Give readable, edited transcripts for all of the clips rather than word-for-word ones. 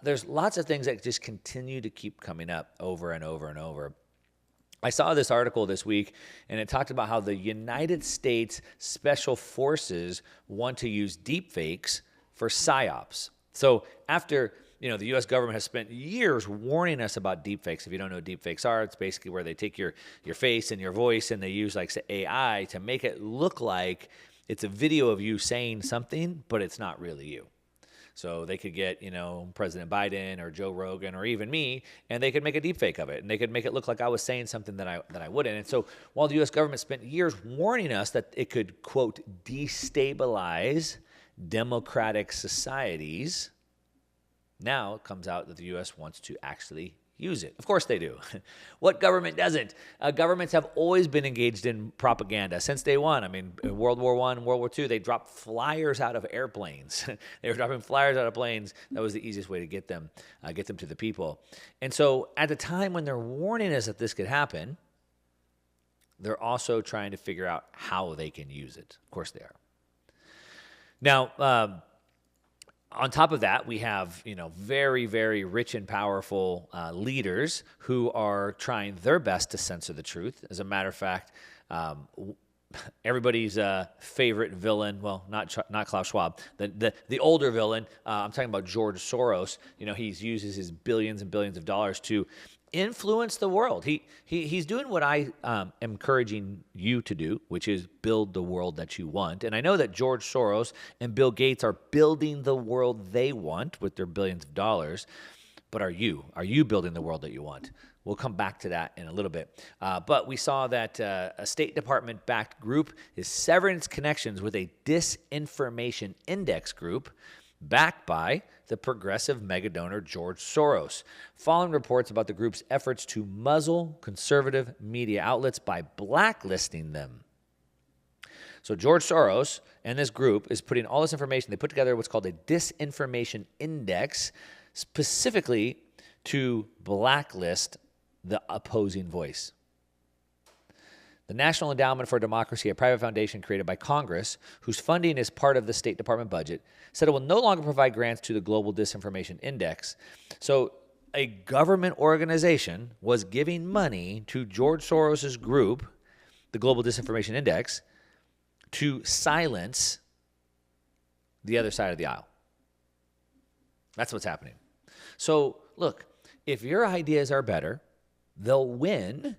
there's lots of things that just continue to keep coming up over and over and over. I saw this article this week, and it talked about how the United States Special Forces want to use deepfakes for psyops. So after the U.S. government has spent years warning us about deepfakes. If you don't know what deepfakes are, it's basically where they take your face and your voice, and they use like say, AI to make it look like it's a video of you saying something, but it's not really you. So they could get, President Biden or Joe Rogan or even me, and they could make a deepfake of it, and they could make it look like I was saying something that I wouldn't. And so while the U.S. government spent years warning us that it could, quote, destabilize democratic societies, now it comes out that the U.S. wants to actually use it. Of course they do. What government doesn't? Governments have always been engaged in propaganda since day one. I mean, in World War I, World War II, they dropped flyers out of airplanes. They were dropping flyers out of planes. That was the easiest way to get them to the people. And so at the time when they're warning us that this could happen, they're also trying to figure out how they can use it. Of course they are. Now, on top of that, we have, very, very rich and powerful leaders who are trying their best to censor the truth. As a matter of fact, everybody's favorite villain, well, not Klaus Schwab, the older villain, I'm talking about George Soros. He uses his billions and billions of dollars to influence the world. He's doing what I am encouraging you to do, which is build the world that you want. And I know that George Soros and Bill Gates are building the world they want with their billions of dollars. But are you building the world that you want? We'll come back to that in a little bit. But we saw that a State Department-backed group is severing its connections with a disinformation index group backed by the progressive megadonor George Soros, following reports about the group's efforts to muzzle conservative media outlets by blacklisting them. So George Soros and this group is putting all this information, they put together what's called a disinformation index, specifically to blacklist the opposing voice. The National Endowment for Democracy, a private foundation created by Congress, whose funding is part of the State Department budget, said it will no longer provide grants to the Global Disinformation Index. So a government organization was giving money to George Soros' group, the Global Disinformation Index, to silence the other side of the aisle. That's what's happening. So look, if your ideas are better, they'll win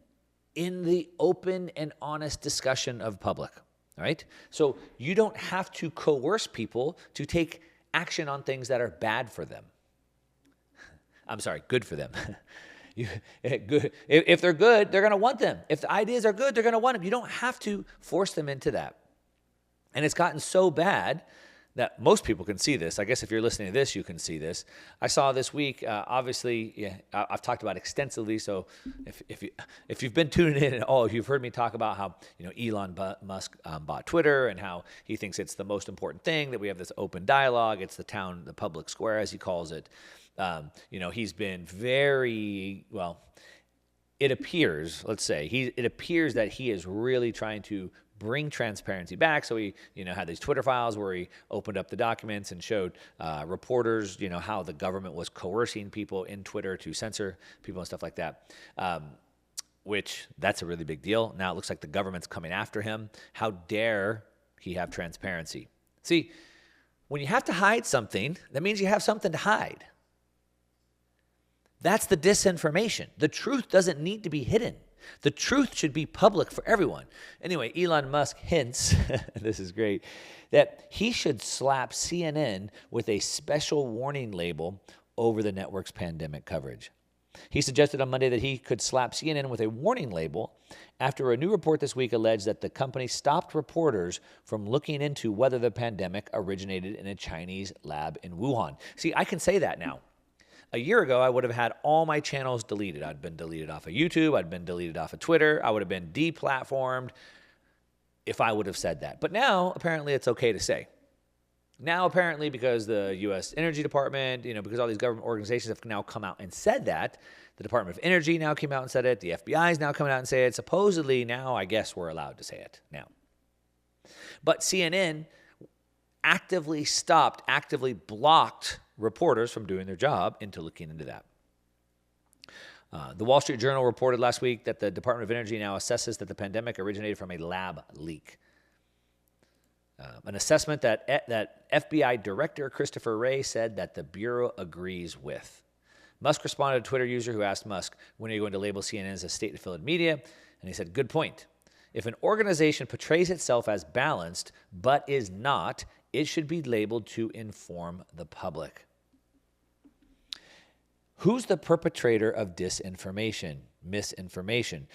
in the open and honest discussion of public, all right? So you don't have to coerce people to take action on things that are bad for them. I'm sorry, good for them. If they're good, they're going to want them. If the ideas are good, they're going to want them. You don't have to force them into that. And it's gotten so bad that most people can see this. I guess if you're listening to this, you can see this. I saw this week, obviously, I've talked about it extensively. So if you've been tuning in at all, you've heard me talk about how Elon Musk bought Twitter and how he thinks it's the most important thing, that we have this open dialogue. It's the public square, as he calls it. He's been very, it appears, it appears that he is really trying to bring transparency back. So he, had these Twitter files where he opened up the documents and showed reporters, how the government was coercing people in Twitter to censor people and stuff like that, which that's a really big deal. Now it looks like the government's coming after him. How dare he have transparency? See, when you have to hide something, that means you have something to hide. That's the disinformation. The truth doesn't need to be hidden. The truth should be public for everyone. Anyway, Elon Musk hints, this is great, that he should slap CNN with a special warning label over the network's pandemic coverage. He suggested on Monday that he could slap CNN with a warning label after a new report this week alleged that the company stopped reporters from looking into whether the pandemic originated in a Chinese lab in Wuhan. See, I can say that now. A year ago, I would have had all my channels deleted. I'd been deleted off of YouTube. I'd been deleted off of Twitter. I would have been deplatformed if I would have said that. But now, apparently, it's okay to say. Now, apparently, because the U.S. Energy Department, because all these government organizations have now come out and said that, the Department of Energy now came out and said it. The FBI is now coming out and say it. Supposedly, now, I guess we're allowed to say it now. But CNN actively blocked reporters from doing their job into looking into that. The Wall Street Journal reported last week that the Department of Energy now assesses that the pandemic originated from a lab leak. An assessment that FBI Director Christopher Wray said that the Bureau agrees with. Musk responded to a Twitter user who asked Musk, when are you going to label CNN as a state-affiliated media? And he said, good point. If an organization portrays itself as balanced but is not, it should be labeled to inform the public. Who's the perpetrator of disinformation, misinformation?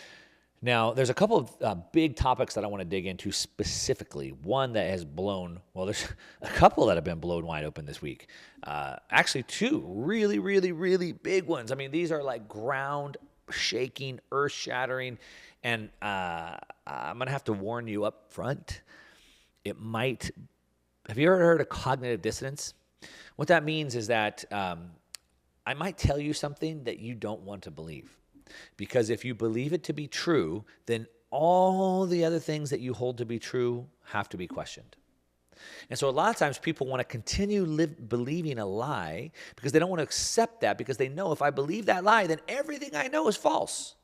Now, there's a couple of big topics that I want to dig into specifically. One that has blown, well, there's a couple that have been blown wide open this week. Actually, two really, really, really big ones. I mean, these are like ground-shaking, earth-shattering, and I'm going to have to warn you up front. It might, have you ever heard of cognitive dissonance? What that means is that I might tell you something that you don't want to believe. Because if you believe it to be true, then all the other things that you hold to be true have to be questioned. And so a lot of times people want to continue believing a lie because they don't want to accept that, because they know if I believe that lie, then everything I know is false.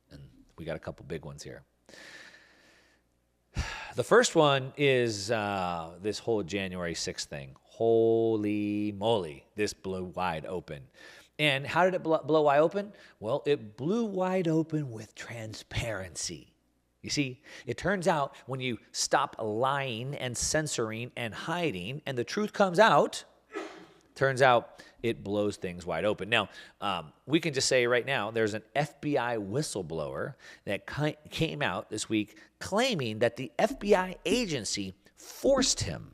And we got a couple big ones here. The first one is this whole January 6th thing. Holy moly, this blew wide open. And how did it blow wide open? Well, it blew wide open with transparency. You see, it turns out when you stop lying and censoring and hiding and the truth comes out, turns out it blows things wide open. Now, we can just say right now, there's an FBI whistleblower that came out this week claiming that the FBI agency forced him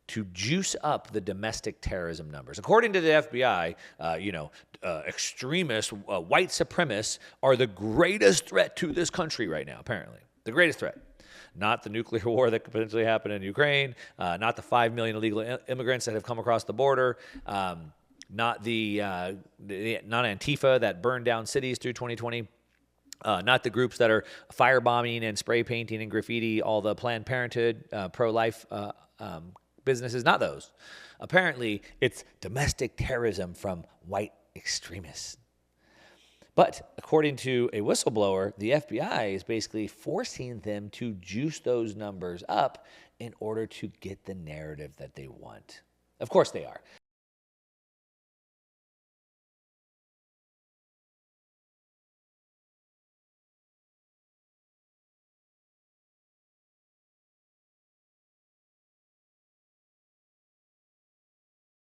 to juice up the domestic terrorism numbers. According to the FBI, extremists, white supremacists are the greatest threat to this country right now, apparently. The greatest threat. Not the nuclear war that could potentially happen in Ukraine, not the 5 million illegal immigrants that have come across the border, not Antifa that burned down cities through 2020, not the groups that are firebombing and spray painting and graffiti all the Planned Parenthood, pro-life businesses, not those. Apparently, it's domestic terrorism from white extremists. But according to a whistleblower, the FBI is basically forcing them to juice those numbers up in order to get the narrative that they want. Of course they are.